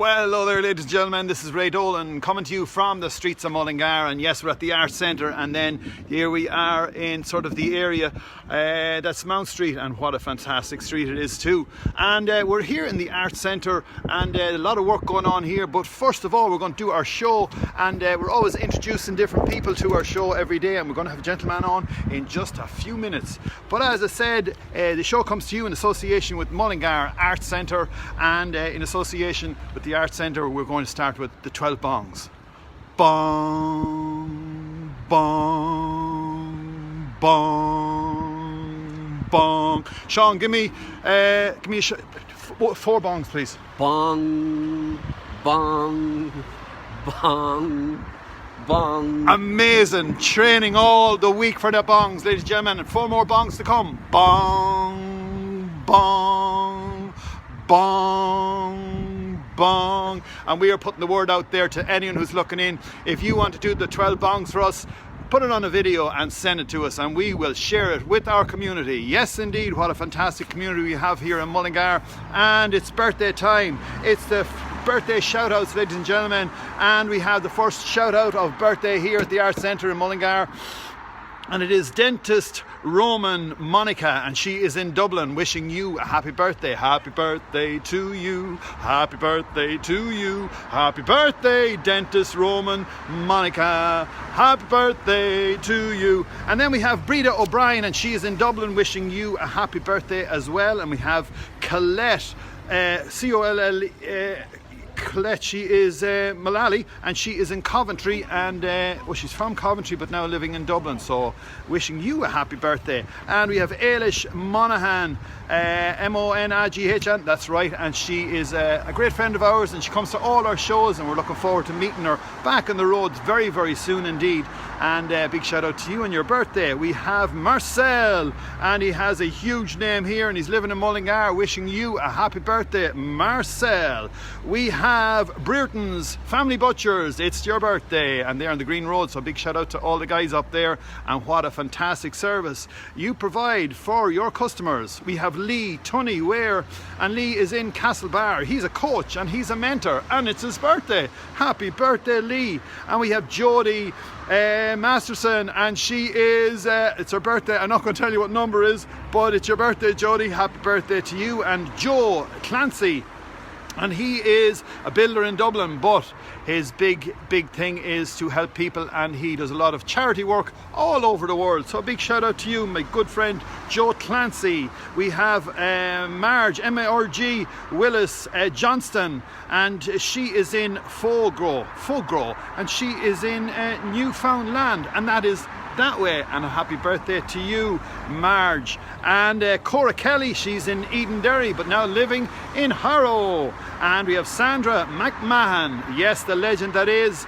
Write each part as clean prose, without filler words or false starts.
Well, hello there, ladies and gentlemen. This is Ray Dolan coming to you from the streets of Mullingar. And yes, we're at the Arts Centre, and then here we are in sort of the area that's Mount Street, and what a fantastic street it is too. And we're here in the Arts Centre, and a lot of work going on here. But first of all, we're going to do our show, and we're always introducing different people to our show every day, and we're going to have a gentleman on in just a few minutes. But as I said, the show comes to you in association with Mullingar Arts Centre, and in association with the Arts Centre, we're going to start with the 12 bongs. Bong, bong, bong, bong. Sean, give me 4 bongs, please. Bong, bong, bong, bong. Amazing. Training all the week for the bongs, ladies and gentlemen. And 4 more bongs to come. Bong, bong, bong, bong. And we are putting the word out there to anyone who's looking in. If you want to do the 12 bongs for us, put it on a video and send it to us, and we will share it with our community. Yes, indeed, what a fantastic community we have here in Mullingar. And it's birthday time. It's the birthday shout-outs, ladies and gentlemen. And we have the first shout-out of birthday here at the Arts Centre in Mullingar. And it is dentist Roman Monica, and she is in Dublin, wishing you a happy birthday. Happy birthday to you. Happy birthday to you. Happy birthday, dentist Roman Monica. Happy birthday to you. And then we have Breda O'Brien, and she is in Dublin, wishing you a happy birthday as well. And we have Colette, C-O-L-L-E, Colette, she is Malali, and she is in Coventry, and she's from Coventry but now living in Dublin, so wishing you a happy birthday. And we have Ailish Monaghan, M-O-N-A-G-H-N, that's right, and she is a great friend of ours, and she comes to all our shows, and we're looking forward to meeting her back on the roads very, very soon indeed. And big shout out to you on your birthday. We have Marcel, and he has a huge name here, and he's living in Mullingar, wishing you a happy birthday, Marcel. We have Brereton's Family Butchers. It's your birthday, and they're on the Green Road, so big shout out to all the guys up there, and what a fantastic service you provide for your customers. We have Lee Tunney Ware, and Lee is in Castlebar. He's a coach and he's a mentor, and it's his birthday. Happy birthday, Lee. And we have Jodie Masterson, and she is it's her birthday. I'm not going to tell you what number it is, but it's your birthday, Jodie. Happy birthday to you. And Joe Clancy, and he is a builder in Dublin, but his big thing is to help people, and he does a lot of charity work all over the world. So a big shout out to you, my good friend Joe Clancy. We have Marge, M-A-R-G Willis Johnston, and she is in Fogro, and she is in Newfoundland, and that is that way. And a happy birthday to you, Marge. And Cora Kelly, she's in Edenderry but now living in Harrow. And we have Sandra McMahon, yes, the legend that is,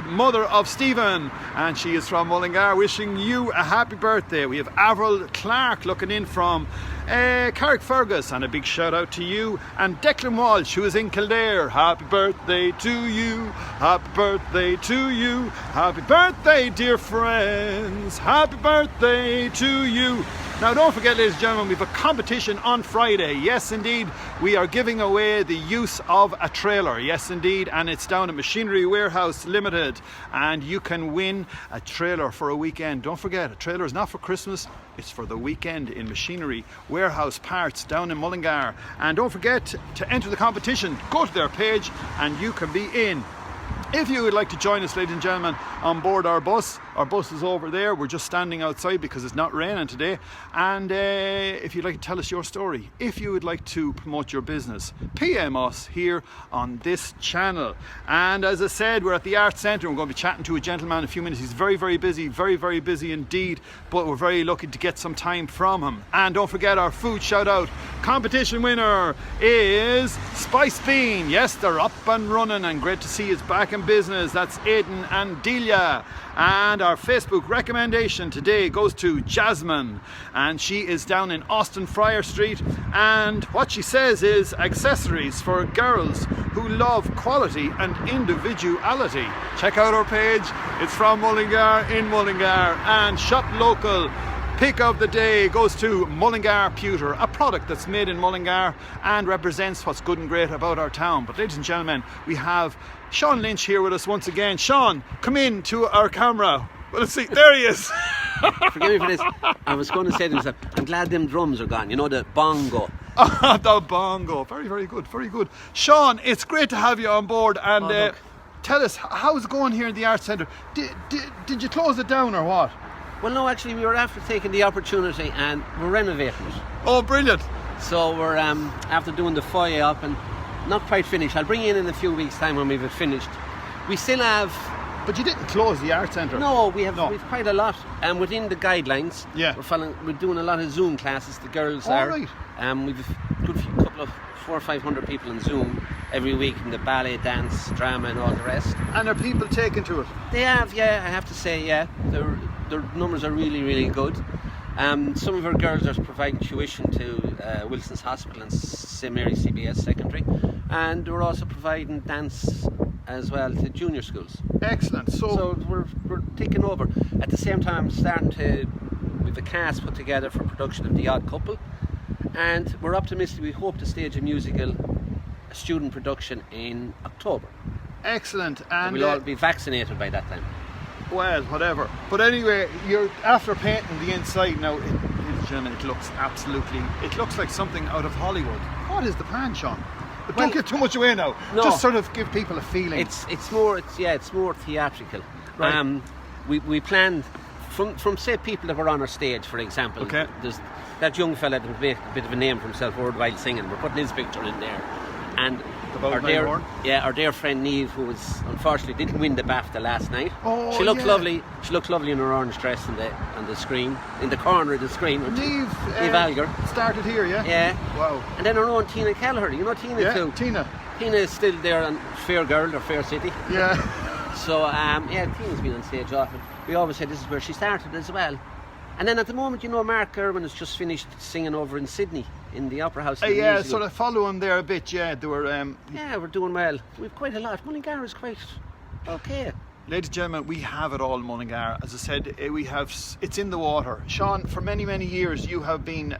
mother of Stephen, and she is from Mullingar, wishing you a happy birthday. We have Avril Clark looking in from Carrickfergus, and a big shout out to you. And Declan Walsh, who is in Kildare, happy birthday to you. Happy birthday to you. Happy birthday, dear friends. Happy birthday to you. Now don't forget, ladies and gentlemen, we have a competition on Friday. Yes indeed, we are giving away the use of a trailer. Yes indeed, and it's down at Machinery Warehouse Limited, and you can win a trailer for a weekend. Don't forget, a trailer is not for Christmas, it's for the weekend in Machinery Warehouse Parts down in Mullingar. And don't forget to enter the competition. Go to their page and you can be in. If you would like to join us, ladies and gentlemen, on board our bus is over there. We're just standing outside because it's not raining today. And if you'd like to tell us your story, if you would like to promote your business, PM us here on this channel. And as I said, we're at the Arts Centre. We're going to be chatting to a gentleman in a few minutes. He's very, very busy, very, very busy indeed, but we're very lucky to get some time from him. And don't forget, our food shout out competition winner is Spice Bean. Yes, they're up and running, and great to see it's back in business. That's Aidan and Delia. And our Facebook recommendation today goes to Jasmine, and she is down in Austin Friar Street, and what she says is accessories for girls who love quality and individuality. Check out our page. It's from Mullingar, in Mullingar, and shop local. pick of the day goes to Mullingar Pewter, a product that's made in Mullingar and represents what's good and great about our town. But ladies and gentlemen, we have Sean Lynch here with us once again. Sean, come in to our camera. Well, let's see, there he is. Forgive me for this. I was going to say to myself, I'm glad them drums are gone. You know, the bongo. The bongo. Very, very good, very good. Sean, it's great to have you on board. And tell us, how's it going here in the Arts Centre? Did you close it down or what? Well, no, actually, we were after taking the opportunity and we're renovating it. Oh, brilliant. So we're after doing the foyer up and not quite finished. I'll bring you in a few weeks' time when we've it finished. We still have... But you didn't close the Arts Centre? No, we've quite a lot. And within the guidelines, yeah, we're doing a lot of Zoom classes. The girls are. Right. We've a good couple of 400 or 500 people in Zoom every week in the ballet, dance, drama, and all the rest. And are people taking to it? They have, yeah. I have to say, yeah. Their numbers are really, really good. Some of our girls are providing tuition to Wilson's Hospital and St Mary's CBS Secondary, and we're also providing dance as well to junior schools. Excellent. So we're taking over. At the same time, starting to with the cast put together for production of The Odd Couple, and we're optimistic. We hope to stage a student production in October. Excellent. And we'll all be vaccinated by that time. Well, whatever. But anyway, you're after painting the inside now. Ladies and gentlemen, it looks like something out of Hollywood. What is the plan, Sean? But don't give too much away now. No. Just sort of give people a feeling. It's more theatrical. Right. We planned from say people that were on our stage, for example. Okay. There's that young fella that made a bit of a name for himself worldwide singing. We're putting his picture in there, and our dear friend Neve, who was unfortunately didn't win the BAFTA last night. Oh, she looked lovely. She looked lovely in her orange dress on the screen, in the corner of the screen. Neve Alger started here, yeah. Yeah. Wow. And then our own Tina Kelleher. You know Tina too. Tina. Tina is still there on Fair Girl or Fair City. Yeah. So Tina's been on stage often. We always say this is where she started as well. And then at the moment, you know, Mark Irwin has just finished singing over in Sydney in the Opera House. Yeah, sort of follow him there a bit. Yeah, they were. Yeah, we're doing well. We've quite a lot. Mullingar is quite okay. Ladies and gentlemen, we have it all in Mullingar. As I said, it's in the water. Sean, for many, many years, you have been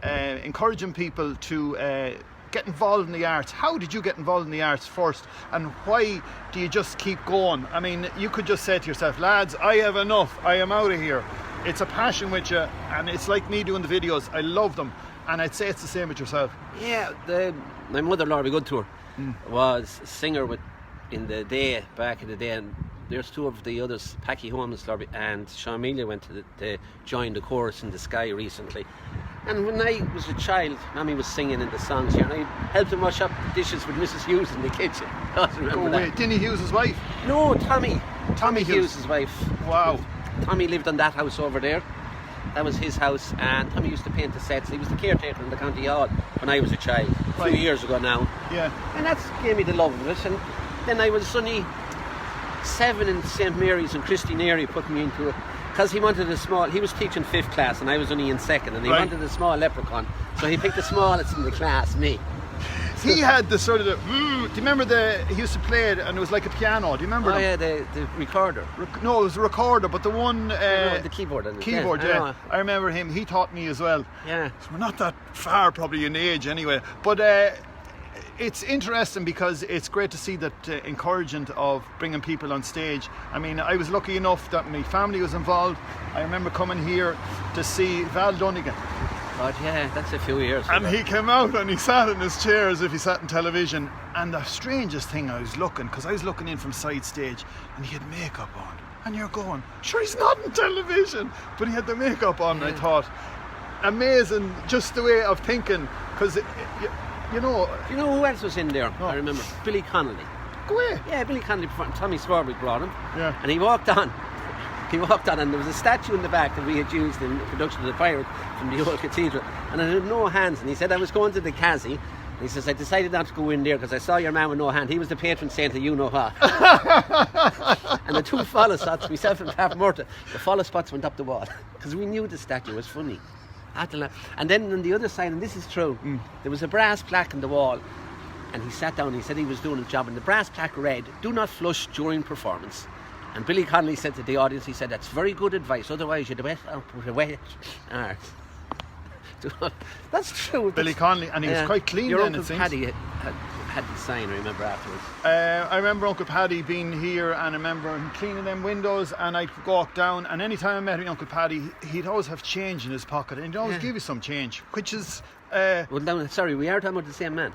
encouraging people to get involved in the arts. How did you get involved in the arts first, and why do you just keep going? I mean, you could just say to yourself, lads, I have enough. I am out of here. It's a passion with you, and it's like me doing the videos. I love them, and I'd say it's the same with yourself. Yeah, my mother, Laura Good to her, was a singer in the day, back in the day, and there's two of the others, Packy Holmes and Sean Amelia went to join the chorus in the Sky recently. And when I was a child, Mammy was singing in the songs here, and I helped him wash up the dishes with Mrs. Hughes in the kitchen. I remember that. Wait, Dinny Hughes' wife? No, Tommy Hughes' wife. Wow. Tommy lived on that house over there. That was his house, and Tommy used to paint the sets. He was the caretaker in the county hall when I was a child, a few years ago now. Yeah. And that gave me the love of it. And then I was only 7 in St Mary's, and Christy Neary put me into it because he wanted he was teaching 5th class and I was only in 2nd, and he wanted a small leprechaun, so he picked the smallest in the class, me. He had the sort of do you remember he used to play it and it was like a piano, do you remember? Oh yeah, the recorder. No, it was a recorder, but the one the keyboard. Yeah. I remember him. He taught me as well. Yeah. So we're not that far probably in age anyway, but it's interesting because it's great to see that encouragement of bringing people on stage. I mean, I was lucky enough that my family was involved. I remember coming here to see Val Donegan. God, yeah, that's a few years and ago. He came out and he sat in his chair as if he sat in television. And the strangest thing, I was looking in from side stage, and he had makeup on. And you're going, sure, he's not in television, but he had the makeup on. Yeah. And I thought, amazing, just the way of thinking, because you know. Do you know who else was in there? No. I remember Billy Connolly. Go away. Yeah, Billy Connolly. Tommy Swarbrick brought him. Yeah. And he walked on. And there was a statue in the back that we had used in the production of The Pirate from the old cathedral, and it had no hands. And he said, I was going to the Cassie, and he says, I decided not to go in there because I saw your man with no hand. He was the patron saint of you know what. And the two follow spots, myself and Pat Murta, the follow spots went up the wall because we knew the statue was funny. And then on the other side, and this is true, there was a brass plaque on the wall, and he sat down and he said he was doing a job, and the brass plaque read, do not flush during performance. And Billy Connolly said to the audience, he said, that's very good advice, otherwise you'd wet up with a wet arse. That's true. Billy Connolly, and he was quite clean your then, Uncle it seems. Paddy had the sign, I remember afterwards. I remember Uncle Paddy being here, and I remember him cleaning them windows, and I'd walk down, and any time I met Uncle Paddy, he'd always have change in his pocket, and he'd always give you some change, which is... well, no, sorry, we are talking about the same man.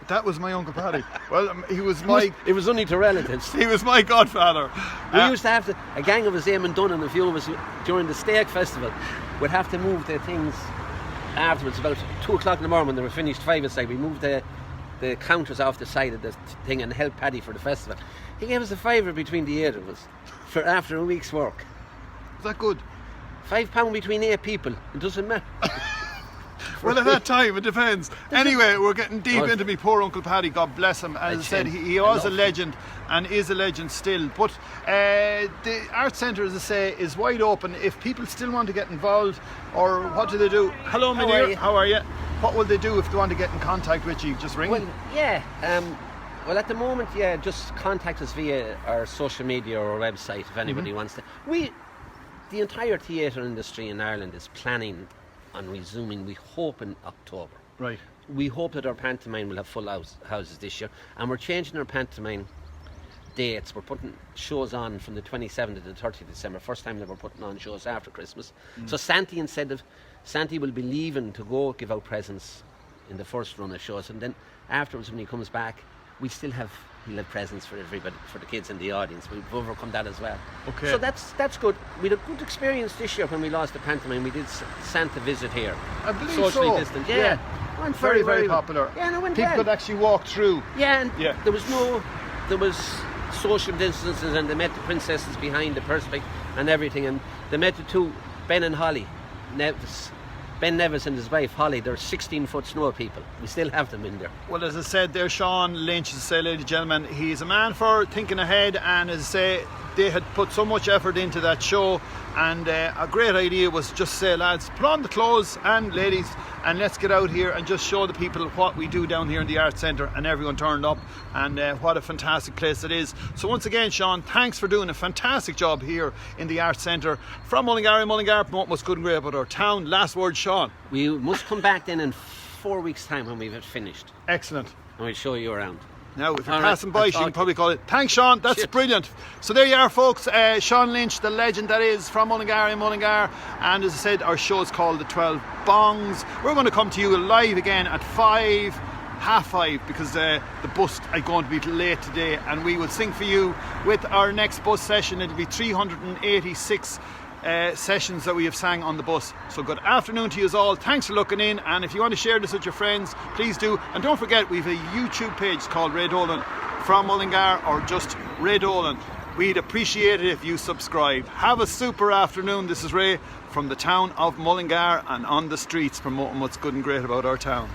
That was my Uncle Paddy. Well, he was my... It was only to relatives. He was my godfather. We used to have a gang of us, Eamon Dunn and a few of us, during the Steak Festival, would have to move the things afterwards, about 2 o'clock in the morning when they were finished 5 aside. We moved the counters off the side of the thing and helped Paddy for the festival. He gave us a fiver between the 8 of us for after a week's work. Was that good? £5 between 8 people. It doesn't matter. Well, at that time, it depends. Anyway, we're getting deep into me poor Uncle Paddy, God bless him. As I said, he was a legend and is a legend still. But the Arts Centre, as I say, is wide open. If people still want to get involved, or what do they do? Hello, my dear. How are you? What will they do if they want to get in contact with you? Just ring? Well, yeah. Well, at the moment, yeah, just contact us via our social media or our website if anybody wants to. The entire theatre industry in Ireland is planning on resuming, we hope, in October. Right. We hope that our pantomime will have full houses this year, and we're changing our pantomime dates. We're putting shows on from the 27th to the 30th of December, first time that we're putting on shows after Christmas. So Santi will be leaving to go give out presents in the first run of shows, and then afterwards when he comes back, he'll have presents for everybody, for the kids in the audience. We've overcome that as well. Okay. So that's good. We had a good experience this year when we lost the pantomime. We did Santa visit here. I believe socially so. distant. Yeah. Went Very, very popular. Yeah, and it went People well. could actually walk through. Yeah, and there was social distances, and they met the princesses behind the perspex and everything, and they met the two, Ben and Holly Ben Nevis and his wife Holly. They're 16-foot snow people. We still have them in there. Well, as I said there, Sean Lynch, as I say, ladies and gentlemen, he's a man for thinking ahead, and as I say, they had put so much effort into that show, and a great idea was just say, lads, put on the clothes, and ladies, and let's get out here and just show the people what we do down here in the Arts Centre. And everyone turned up, and what a fantastic place it is. So once again, Sean, thanks for doing a fantastic job here in the Arts Centre. From Mullingar, promoting what's good and great about our town. Last word, Sean. We must come back then in 4 weeks' time when we've finished. Excellent. And we'll show you around. Now, if you're passing by, you can probably call it. Thanks, Sean. That's Cheers. Brilliant. So there you are, folks. Sean Lynch, the legend that is, from Mullingar. And as I said, our show is called The 12 Bongs. We're going to come to you live again at 5:30, because the bus is going to be late today. And we will sing for you with our next bus session. It'll be 386 sessions that we have sang on the bus. So good afternoon to you all. Thanks for looking in, and if you want to share this with your friends, please do. And don't forget, we have a YouTube page called Ray Dolan from Mullingar, or just Ray Dolan. We'd appreciate it if you subscribe. Have a super afternoon. This is Ray from the town of Mullingar, and on the streets promoting what's good and great about our town.